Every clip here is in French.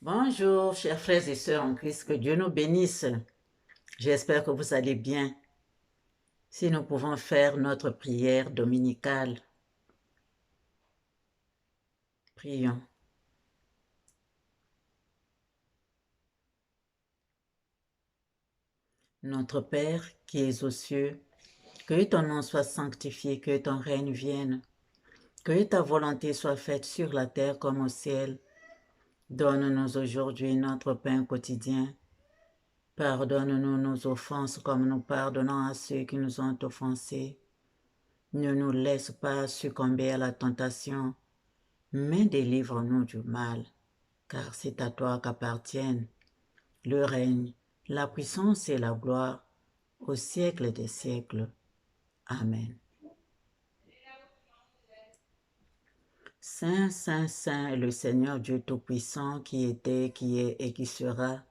Bonjour, chers frères et sœurs en Christ, que Dieu nous bénisse. J'espère que vous allez bien. Si nous pouvons faire notre prière dominicale, prions. Notre Père qui es aux cieux, que ton nom soit sanctifié, que ton règne vienne, que ta volonté soit faite sur la terre comme au ciel. Donne-nous aujourd'hui notre pain quotidien. Pardonne-nous nos offenses comme nous pardonnons à ceux qui nous ont offensés. Ne nous laisse pas succomber à la tentation, mais délivre-nous du mal, car c'est à toi qu'appartiennent le règne, la puissance et la gloire au siècle des siècles. Amen. Saint, Saint, Saint est le Seigneur Dieu Tout-Puissant qui était, qui est et qui sera.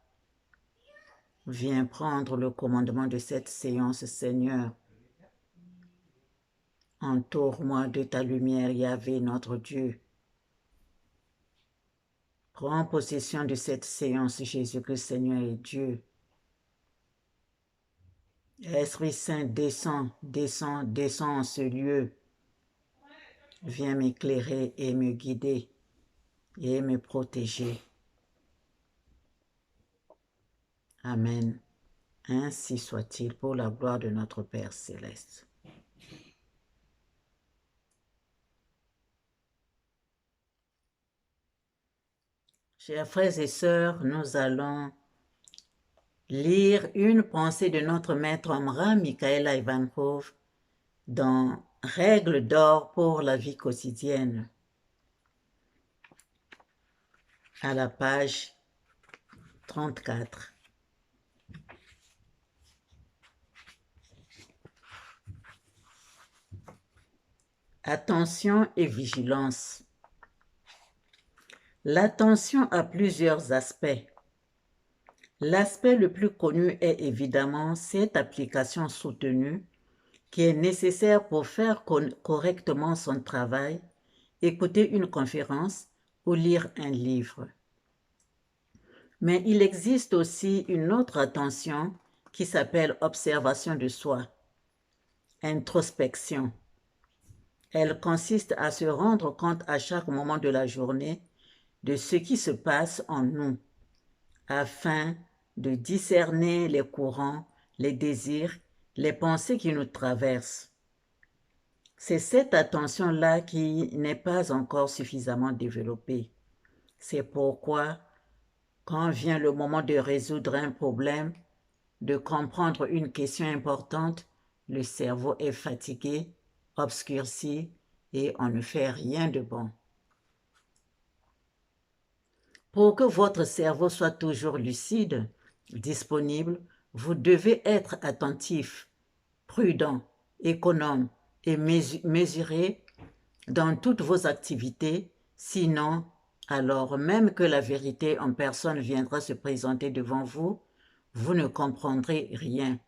Viens prendre le commandement de cette séance, Seigneur. Entoure-moi de ta lumière, Yahvé, notre Dieu. Prends possession de cette séance, Jésus-Christ, Seigneur et Dieu. Esprit Saint, descends, descends, descends en ce lieu. Viens m'éclairer et me guider et me protéger. Amen. Ainsi soit-il pour la gloire de notre Père céleste. Chers frères et sœurs, nous allons lire une pensée de notre maître Omra Michaela Ivankov dans Règles d'or pour la vie quotidienne, à la page 34. Attention et vigilance. L'attention a plusieurs aspects. L'aspect le plus connu est évidemment cette application soutenue qui est nécessaire pour faire correctement son travail, écouter une conférence ou lire un livre. Mais il existe aussi une autre attention qui s'appelle observation de soi, introspection. Elle consiste à se rendre compte à chaque moment de la journée de ce qui se passe en nous, afin de discerner les courants, les désirs, les pensées qui nous traversent. C'est cette attention-là qui n'est pas encore suffisamment développée. C'est pourquoi, quand vient le moment de résoudre un problème, de comprendre une question importante, le cerveau est fatigué, obscurci et on ne fait rien de bon. Pour que votre cerveau soit toujours lucide, disponible, vous devez être attentif, prudent, économe et mesuré dans toutes vos activités, sinon, alors même que la vérité en personne viendra se présenter devant vous, vous ne comprendrez rien.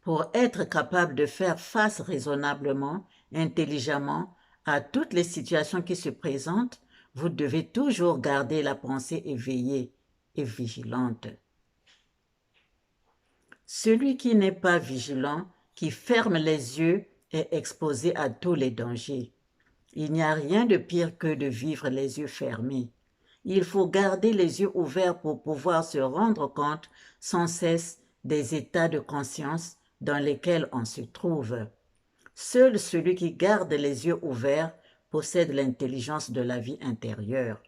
Pour être capable de faire face raisonnablement, intelligemment à toutes les situations qui se présentent, vous devez toujours garder la pensée éveillée et vigilante. Celui qui n'est pas vigilant, qui ferme les yeux, est exposé à tous les dangers. Il n'y a rien de pire que de vivre les yeux fermés. Il faut garder les yeux ouverts pour pouvoir se rendre compte sans cesse des états de conscience dans lesquels on se trouve. Seul celui qui garde les yeux ouverts possède l'intelligence de la vie intérieure.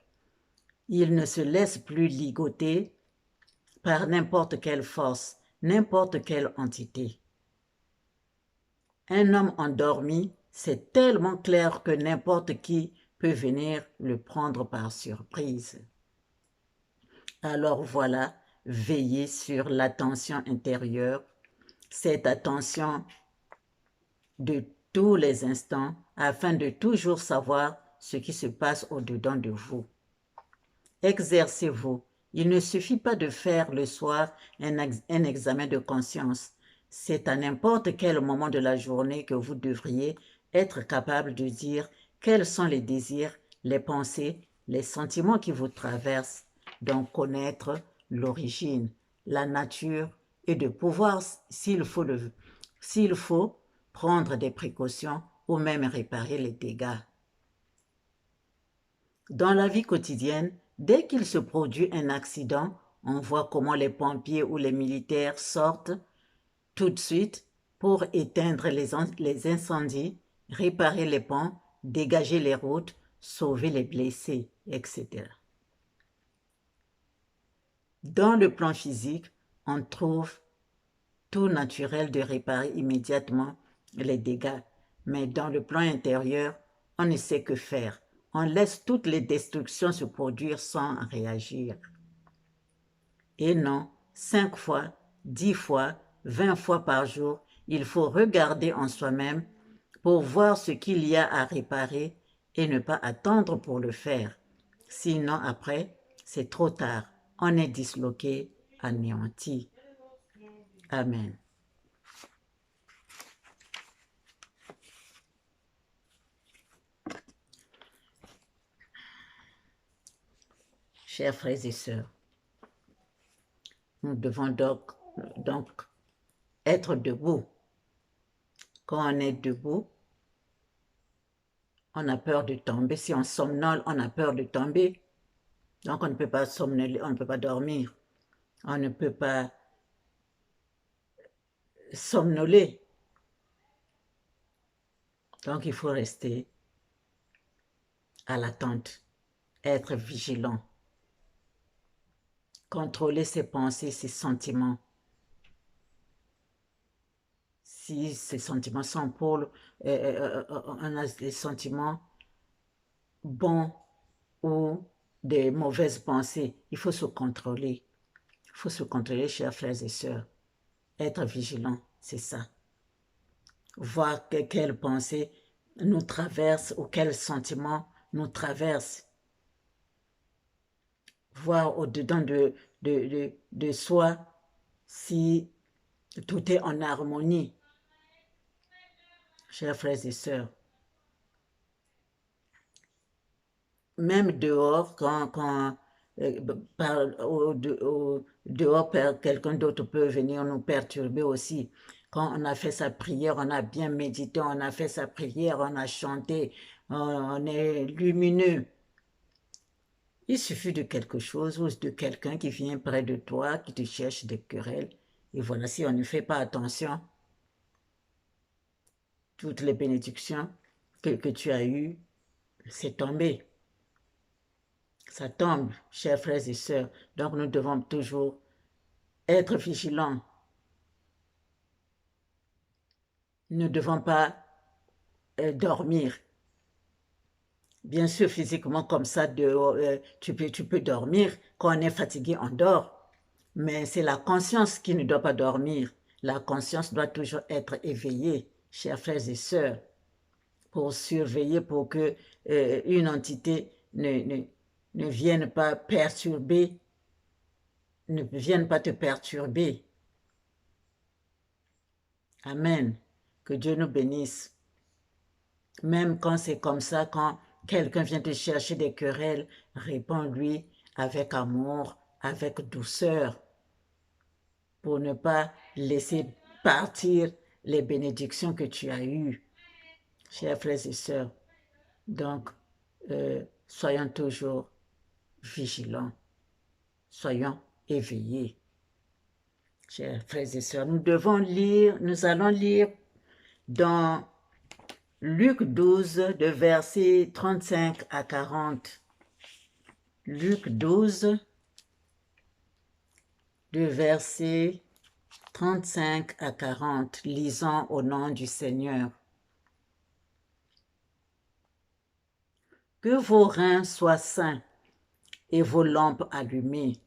Il ne se laisse plus ligoter par n'importe quelle force, n'importe quelle entité. Un homme endormi, c'est tellement clair que n'importe qui peut venir le prendre par surprise. Alors voilà, veillez sur l'attention intérieure, cette attention de tous les instants, afin de toujours savoir ce qui se passe au-dedans de vous. Exercez-vous. Il ne suffit pas de faire le soir un examen de conscience. C'est à n'importe quel moment de la journée que vous devriez être capable de dire quels sont les désirs, les pensées, les sentiments qui vous traversent, donc connaître l'origine, la nature et de pouvoir, s'il faut, prendre des précautions ou même réparer les dégâts. Dans la vie quotidienne, dès qu'il se produit un accident, on voit comment les pompiers ou les militaires sortent tout de suite pour éteindre les incendies, réparer les ponts, dégager les routes, sauver les blessés, etc. Dans le plan physique, on trouve tout naturel de réparer immédiatement les dégâts, mais dans le plan intérieur, on ne sait que faire. On laisse toutes les destructions se produire sans réagir. Et non, 5 fois, 10 fois, 20 fois par jour, il faut regarder en soi-même pour voir ce qu'il y a à réparer et ne pas attendre pour le faire. Sinon, après, c'est trop tard. On est disloqué, anéanti. Amen. Chers frères et sœurs, nous devons donc être debout. Quand on est debout, on a peur de tomber. Si on somnole, on a peur de tomber. Donc on ne peut pas somnoler, on ne peut pas dormir. On ne peut pas somnoler. Donc il faut rester à l'attente, être vigilant, contrôler ses pensées, ses sentiments. Si ces sentiments sont pour, on a des sentiments bons ou des mauvaises pensées, il faut se contrôler. Il faut se contrôler, chers frères et sœurs. Être vigilant, c'est ça. Voir quelles pensées nous traversent ou quels sentiments nous traversent. Voir au-dedans de soi si tout est en harmonie. Chers frères et sœurs, même dehors, quand dehors, quelqu'un d'autre peut venir nous perturber aussi. Quand on a fait sa prière, on a bien médité, on a fait sa prière, on a chanté, on est lumineux. Il suffit de quelque chose ou de quelqu'un qui vient près de toi, qui te cherche des querelles. Et voilà, si on ne fait pas attention, toutes les bénédictions que tu as eues, c'est tombé. Ça tombe, chers frères et sœurs. Donc nous devons toujours être vigilants. Nous ne devons pas dormir. Bien sûr, physiquement, comme ça, tu peux dormir. Quand on est fatigué, on dort. Mais c'est la conscience qui ne doit pas dormir. La conscience doit toujours être éveillée, chers frères et sœurs, pour surveiller, pour que une entité ne vienne pas perturber, ne vienne pas te perturber. Amen. Que Dieu nous bénisse. Même quand c'est comme ça, quand quelqu'un vient te chercher des querelles, réponds-lui avec amour, avec douceur, pour ne pas laisser partir les bénédictions que tu as eues, chers frères et sœurs. Donc, soyons toujours vigilants, soyons éveillés. Chers frères et sœurs, nous allons lire dans Luc 12, de versets 35 à 40. Luc 12, de versets 35 à 40. Lisons au nom du Seigneur. Que vos reins soient sains et vos lampes allumées.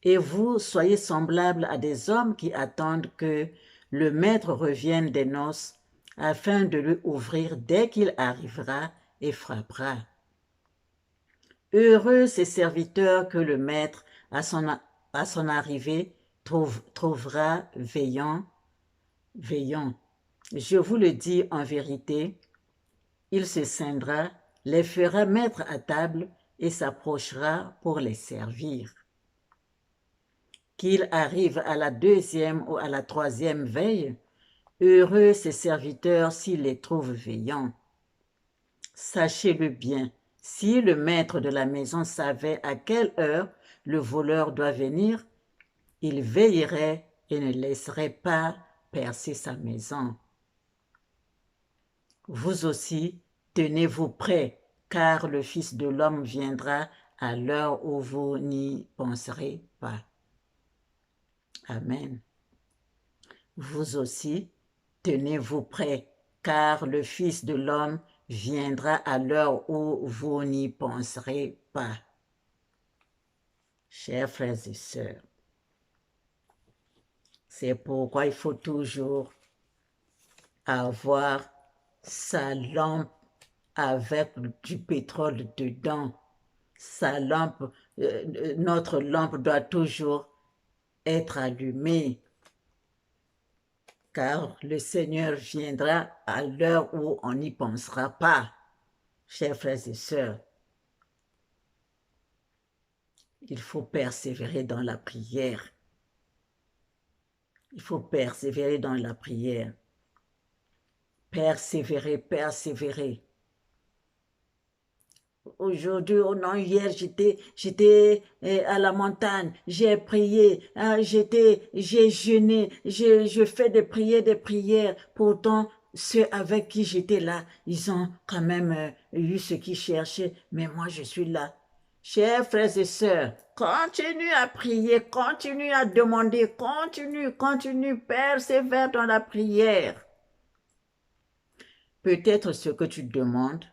Et vous soyez semblables à des hommes qui attendent que le maître revienne des noces afin de lui ouvrir dès qu'il arrivera et frappera. Heureux ces serviteurs que le maître, à son arrivée, trouvera veillant. Je vous le dis en vérité, il se scindra, les fera mettre à table et s'approchera pour les servir. Qu'il arrive à la deuxième ou à la troisième veille, heureux ses serviteurs s'ils les trouvent veillants. Sachez-le bien, si le maître de la maison savait à quelle heure le voleur doit venir, il veillerait et ne laisserait pas percer sa maison. Vous aussi, tenez-vous prêts, car le Fils de l'homme viendra à l'heure où vous n'y penserez pas. Amen. Vous aussi, tenez-vous prêts, car le Fils de l'homme viendra à l'heure où vous n'y penserez pas. Chers frères et sœurs, c'est pourquoi il faut toujours avoir sa lampe avec du pétrole dedans. Sa lampe, notre lampe doit toujours être allumée, car le Seigneur viendra à l'heure où on n'y pensera pas. Chers frères et sœurs, il faut persévérer dans la prière. Il faut persévérer dans la prière. Persévérer, persévérer. Aujourd'hui, oh non, hier, j'étais à la montagne, j'ai prié, hein, j'ai jeûné, je fais des prières. Pourtant, ceux avec qui j'étais là, ils ont quand même eu ce qu'ils cherchaient, mais moi, je suis là. Chers frères et sœurs, continue à prier, continue à demander, continue, persévère dans la prière. Peut-être ce que tu demandes,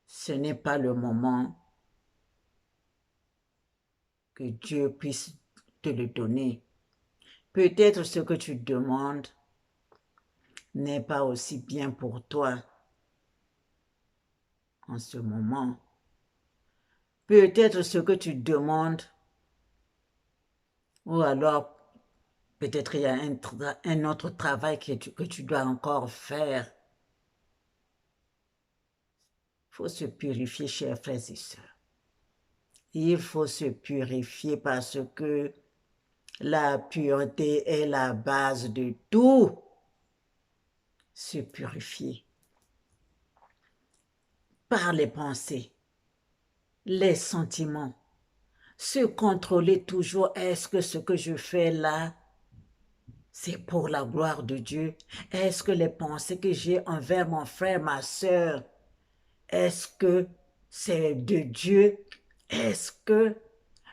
ce n'est pas le moment que Dieu puisse te le donner. Peut-être ce que tu demandes n'est pas aussi bien pour toi en ce moment. Peut-être ce que tu demandes, ou alors peut-être il y a un autre travail que tu dois encore faire. Il faut se purifier, chers frères et sœurs. Il faut se purifier parce que la pureté est la base de tout. Se purifier par les pensées, les sentiments, se contrôler toujours. Est-ce que ce que je fais là, c'est pour la gloire de Dieu? Est-ce que les pensées que j'ai envers mon frère, ma soeur, est-ce que c'est de Dieu? Est-ce que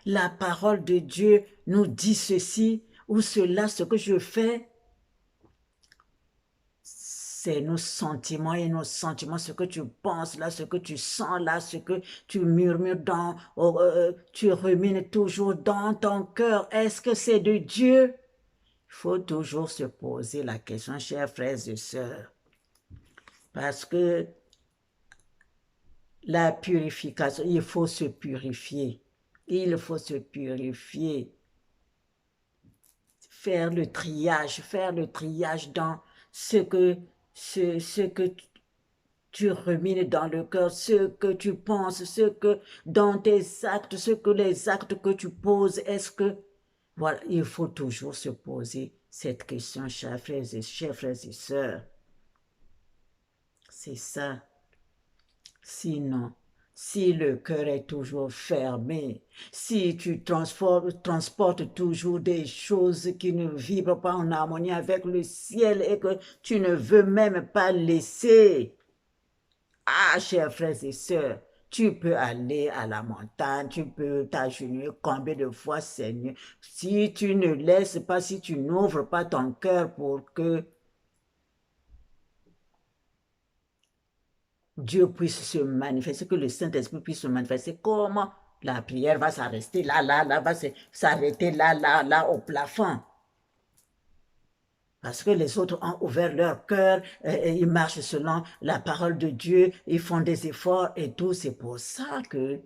la parole de Dieu nous dit ceci ou cela, ce que je fais? C'est nos sentiments et nos sentiments, ce que tu penses là, ce que tu sens là, ce que tu murmures tu rumines toujours dans ton cœur. Est-ce que c'est de Dieu? Il faut toujours se poser la question, chers frères et sœurs, parce que la purification, il faut se purifier. Il faut se purifier. Faire le triage dans ce que tu rumines dans le cœur, ce que tu penses, ce que dans tes actes, les actes que tu poses, est-ce que, voilà, il faut toujours se poser cette question, chers frères et sœurs. C'est ça. Sinon, si le cœur est toujours fermé, si tu transportes toujours des choses qui ne vibrent pas en harmonie avec le ciel et que tu ne veux même pas laisser, ah, chers frères et sœurs, tu peux aller à la montagne, tu peux t'agenouiller combien de fois, Seigneur. Si tu ne laisses pas, si tu n'ouvres pas ton cœur pour que Dieu puisse se manifester, que le Saint-Esprit puisse se manifester, comment la prière va s'arrêter là, va s'arrêter là, au plafond. Parce que les autres ont ouvert leur cœur, et ils marchent selon la parole de Dieu, ils font des efforts et tout. C'est pour ça que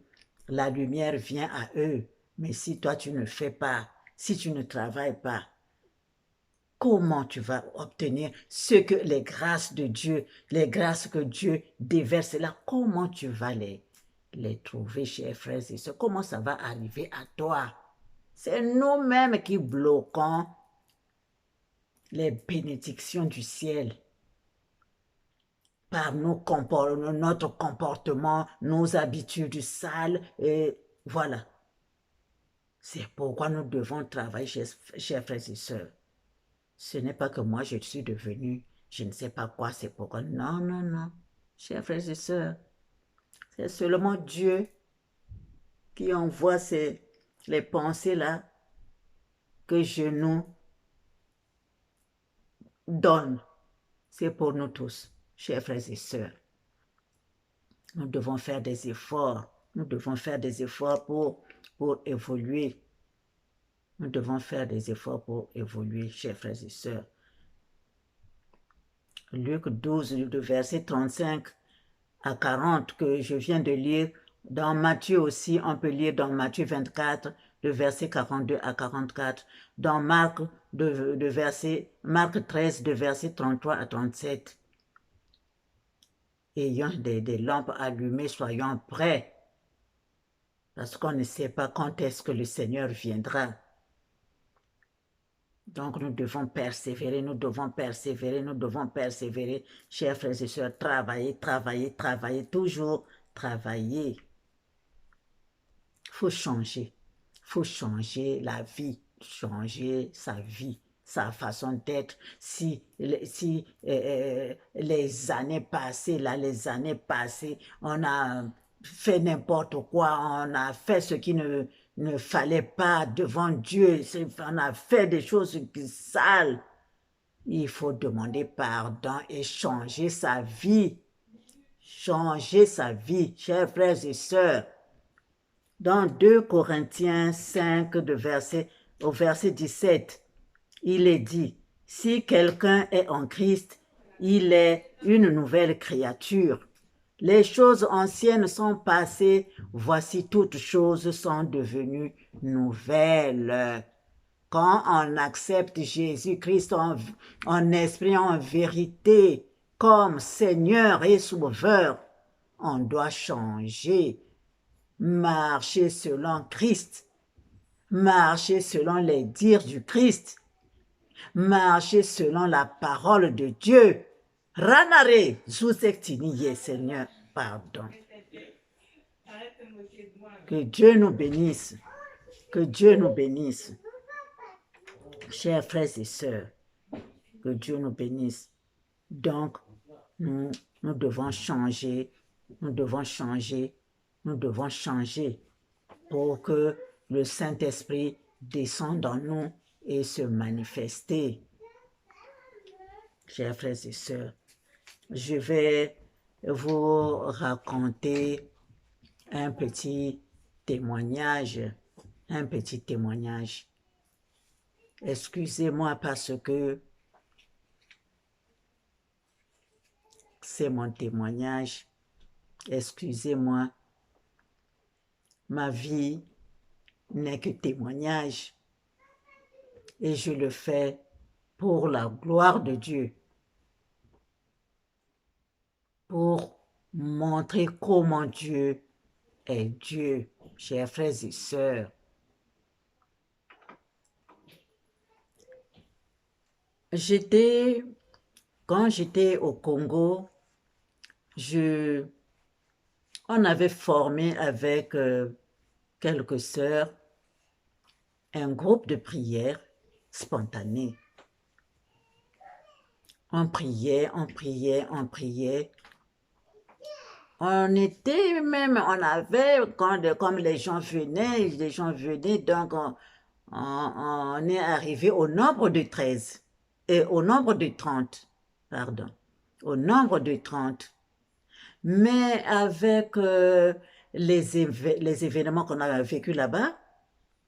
la lumière vient à eux. Mais si toi tu ne fais pas, si tu ne travailles pas, comment tu vas obtenir ce que les grâces de Dieu, les grâces que Dieu déverse là, comment tu vas les trouver, chers frères et sœurs? Comment ça va arriver à toi? C'est nous-mêmes qui bloquons les bénédictions du ciel par notre comportement, nos habitudes sales, et voilà. C'est pourquoi nous devons travailler, chers frères et sœurs. Ce n'est pas que moi je suis devenu, je ne sais pas quoi, c'est pourquoi. Non, non, non. Chers frères et sœurs, c'est seulement Dieu qui envoie les pensées là que je nous donne. C'est pour nous tous, chers frères et sœurs. Nous devons faire des efforts. Nous devons faire des efforts pour évoluer. Nous devons faire des efforts pour évoluer, chers frères et sœurs. Luc 12, de verset 35 à 40 que je viens de lire. Dans Matthieu aussi, on peut lire dans Matthieu 24, de verset 42 à 44. Dans Marc, Marc 13, de verset 33 à 37. Ayant des lampes allumées, soyons prêts. Parce qu'on ne sait pas quand est-ce que le Seigneur viendra. Donc nous devons persévérer, nous devons persévérer, nous devons persévérer. Chers frères et sœurs, travailler, travailler, travailler, toujours travailler. Il faut changer la vie, changer sa vie, sa façon d'être. Si les années passées, on a fait n'importe quoi, on a fait ce qui ne fallait pas devant Dieu, on a fait des choses sales, il faut demander pardon et changer sa vie. Changer sa vie, chers frères et sœurs. Dans 2 Corinthiens 5, au verset 17, il est dit, « Si quelqu'un est en Christ, il est une nouvelle créature. Les choses anciennes sont passées, voici toutes choses sont devenues nouvelles. » Quand on accepte Jésus-Christ en esprit, en vérité, comme Seigneur et Sauveur, on doit changer. Marcher selon Christ, marcher selon les dires du Christ, marcher selon la parole de Dieu. Ranare, Zousektiniye, Seigneur, pardon. Que Dieu nous bénisse, que Dieu nous bénisse. Chers frères et sœurs, que Dieu nous bénisse. Donc, nous devons changer, nous devons changer, nous devons changer pour que le Saint-Esprit descende en nous et se manifester. Chers frères et sœurs, je vais vous raconter un petit témoignage, Excusez-moi parce que c'est mon témoignage. Excusez-moi. Ma vie n'est que témoignage. Et je le fais pour la gloire de Dieu. Pour montrer comment Dieu est Dieu, chers frères et sœurs. Quand j'étais au Congo, on avait formé avec quelques sœurs un groupe de prière spontané. On priait, on priait, on priait. On avait, comme les gens venaient, donc on est arrivé au nombre de 13. Et au nombre de 30, pardon, au nombre de 30. Mais avec les événements qu'on a vécu là-bas,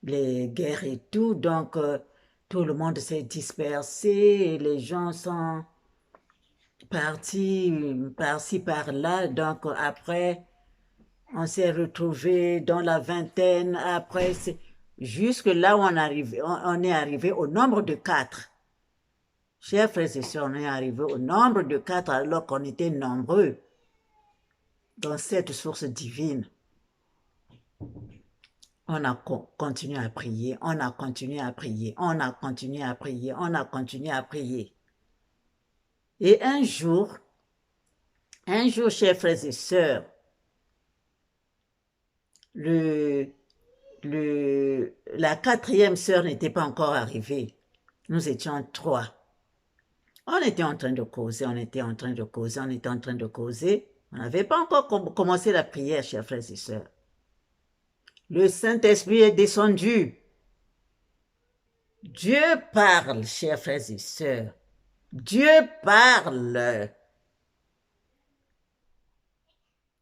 les guerres et tout, donc tout le monde s'est dispersé et les gens sont partis par-ci, par-là. Donc après, on s'est retrouvés dans la vingtaine. Après, jusque là où on est arrivé au nombre de 4. Chers frères et sœurs, on est arrivé au nombre de 4 alors qu'on était nombreux dans cette source divine. On a continué à prier, on a continué à prier, on a continué à prier, on a continué à prier. Et un jour, chers frères et sœurs, la 4e sœur n'était pas encore arrivée. Nous étions 3. On était en train de causer, on était en train de causer, on était en train de causer. On n'avait pas encore commencé la prière, chers frères et sœurs. Le Saint-Esprit est descendu. Dieu parle, chers frères et sœurs. Dieu parle.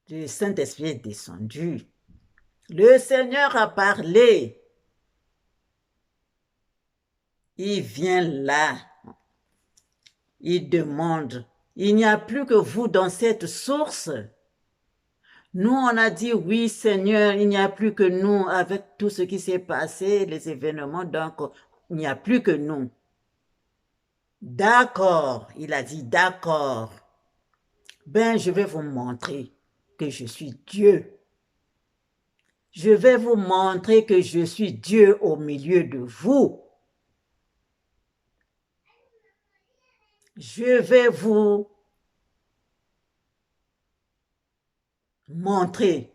Le Saint-Esprit est descendu. Le Seigneur a parlé. Il vient là. Il demande. Il n'y a plus que vous dans cette source. Nous, on a dit oui, Seigneur, il n'y a plus que nous avec tout ce qui s'est passé, les événements, donc il n'y a plus que nous. D'accord, il a dit d'accord. Ben, je vais vous montrer que je suis Dieu. Je vais vous montrer que je suis Dieu au milieu de vous. Je vais vous montrer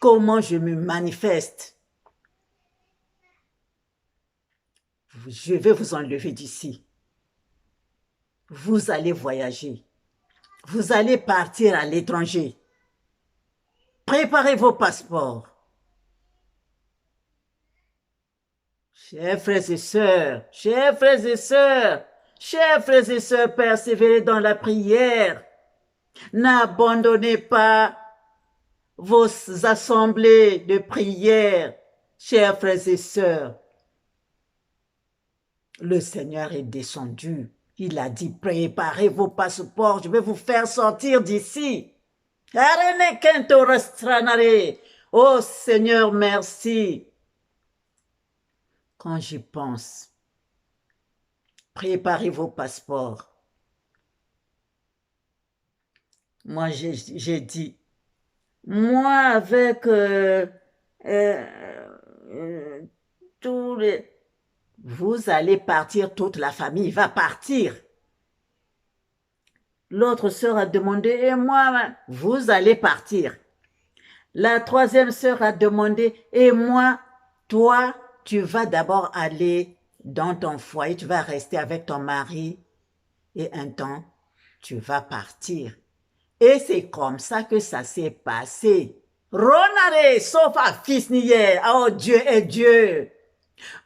comment je me manifeste. Je vais vous enlever d'ici. Vous allez voyager. Vous allez partir à l'étranger. Préparez vos passeports. Chers frères et sœurs, chers frères et sœurs, chers frères et sœurs, persévérez dans la prière. N'abandonnez pas vos assemblées de prière, chers frères et sœurs. Le Seigneur est descendu. Il a dit, préparez vos passeports, je vais vous faire sortir d'ici. Oh Seigneur, merci. Quand j'y pense, préparez vos passeports. Moi, j'ai dit, moi, avec tous les... Vous allez partir, toute la famille va partir. L'autre sœur a demandé, et moi, vous allez partir. La 3e sœur a demandé, et moi, toi, tu vas d'abord aller dans ton foyer, tu vas rester avec ton mari, et un temps, tu vas partir. Et c'est comme ça que ça s'est passé. Ronare, sauf à fils hier. Oh, Dieu est Dieu.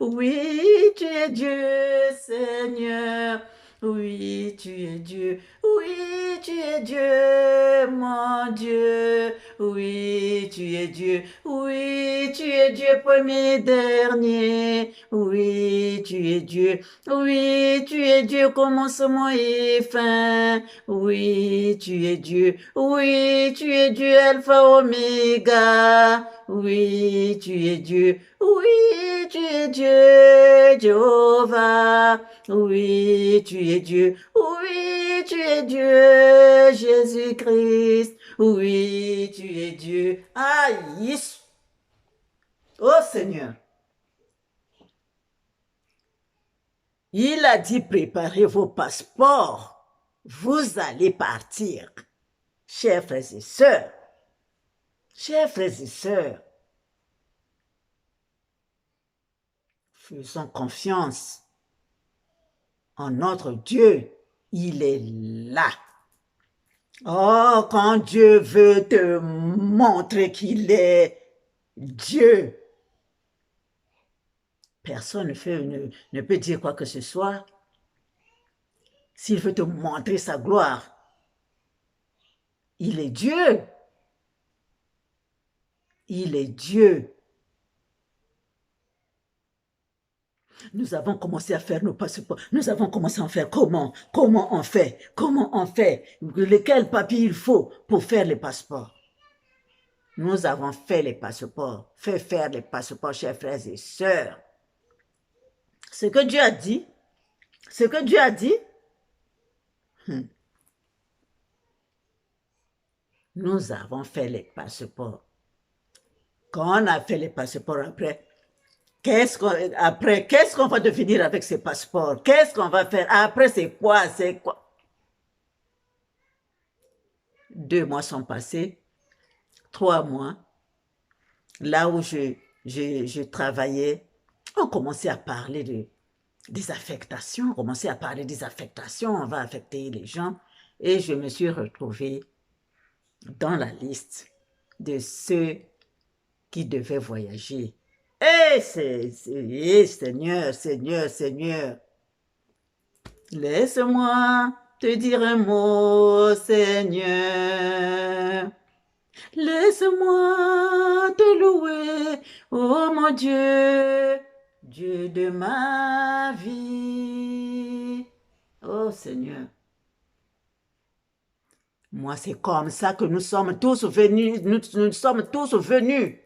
Oui, tu es Dieu, Seigneur. Oui, tu es Dieu. Oui, tu es Dieu, mon Dieu. Oui, tu es Dieu. Oui, tu es Dieu premier, dernier. Oui, tu es Dieu. Oui, tu es Dieu, commencement et fin. Oui, tu es Dieu. Oui, tu es Dieu, Alpha, Oméga. Oui, tu es Dieu. Oui, tu es Dieu, Jéhovah. Oui, tu es Dieu. Oui, tu es Dieu, Jésus-Christ. Oui, tu es Dieu. Aïe. Oh Seigneur. Il a dit préparez vos passeports. Vous allez partir. Chers frères et sœurs. Chers frères et sœurs. Faisons confiance en notre Dieu. Il est là. Oh, quand Dieu veut te montrer qu'il est Dieu, personne ne peut dire quoi que ce soit. S'il veut te montrer sa gloire, il est Dieu. Il est Dieu. Nous avons commencé à faire nos passeports. Nous avons commencé à en faire comment? Comment on fait? Comment on fait? Quel papier il faut pour faire les passeports? Nous avons fait les passeports. Fait faire les passeports, chers frères et sœurs. Ce que Dieu a dit, Ce que Dieu a dit, nous avons fait les passeports. Quand on a fait les passeports après, qu'est-ce qu'on va devenir avec ces passeports? Qu'est-ce qu'on va faire? Après, c'est quoi? C'est quoi? 2 mois sont passés, 3 mois. Là où je travaillais, on commençait à parler des affectations, on commençait à parler des affectations, on va affecter les gens. Et je me suis retrouvée dans la liste de ceux qui devaient voyager. Seigneur, Seigneur, Seigneur, laisse-moi te dire un mot, Seigneur. Laisse-moi te louer, oh mon Dieu, Dieu de ma vie. Oh Seigneur, moi c'est comme ça que nous sommes tous venus, nous sommes tous venus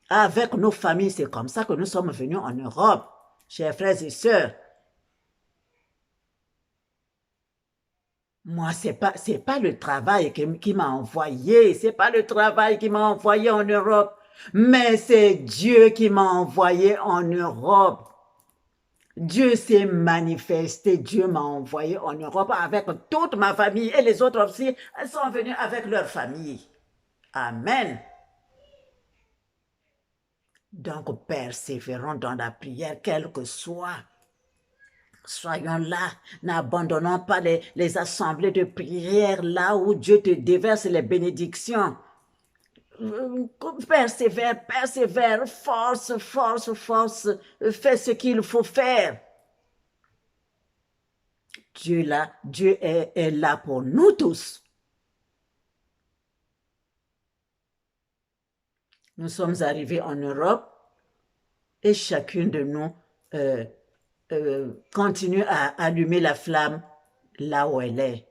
avec nos familles, c'est comme ça que nous sommes venus en Europe, chers frères et sœurs. Moi, c'est pas le travail qui m'a envoyé, c'est pas le travail qui m'a envoyé en Europe, mais c'est Dieu qui m'a envoyé en Europe. Dieu s'est manifesté, Dieu m'a envoyé en Europe avec toute ma famille et les autres aussi, elles sont venues avec leur famille. Amen. Donc, persévérons dans la prière, quelle que soit. Soyons là, n'abandonnons pas les assemblées de prière là où Dieu te déverse les bénédictions. Persévère, persévère, force, force, force, fais ce qu'il faut faire. Dieu est là pour nous tous. Nous sommes arrivés en Europe et chacune de nous euh, continue à allumer la flamme là où elle est.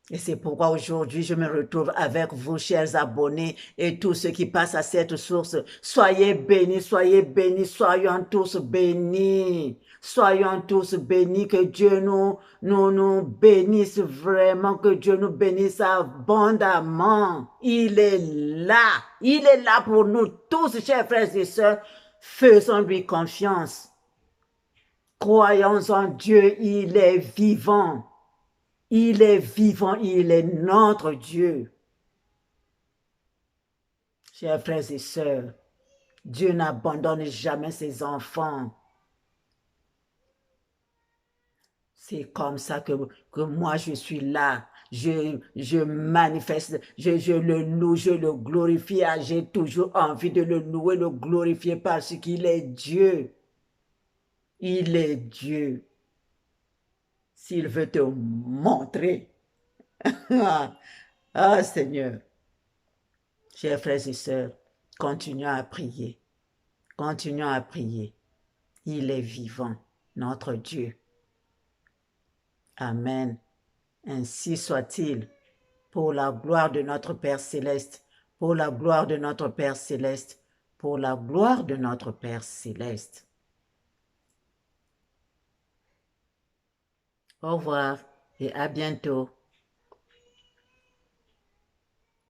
Et c'est pourquoi aujourd'hui, je me retrouve avec vous, chers abonnés, et tous ceux qui passent à cette source. Soyez bénis, soyons tous bénis. Soyons tous bénis, que Dieu nous bénisse vraiment, que Dieu nous bénisse abondamment. Il est là pour nous tous, chers frères et sœurs. Faisons-lui confiance. Croyons en Dieu, il est vivant. Il est vivant, il est notre Dieu. Chers frères et sœurs, Dieu n'abandonne jamais ses enfants. C'est comme ça que moi je suis là. Je manifeste, je le loue, je le glorifie. J'ai toujours envie de le louer, le glorifier parce qu'il est Dieu. Il est Dieu. S'il veut te montrer. Ah Seigneur. Chers frères et sœurs, continuons à prier. Continuons à prier. Il est vivant, notre Dieu. Amen. Ainsi soit-il, pour la gloire de notre Père céleste, pour la gloire de notre Père céleste, pour la gloire de notre Père céleste. Au revoir et à bientôt.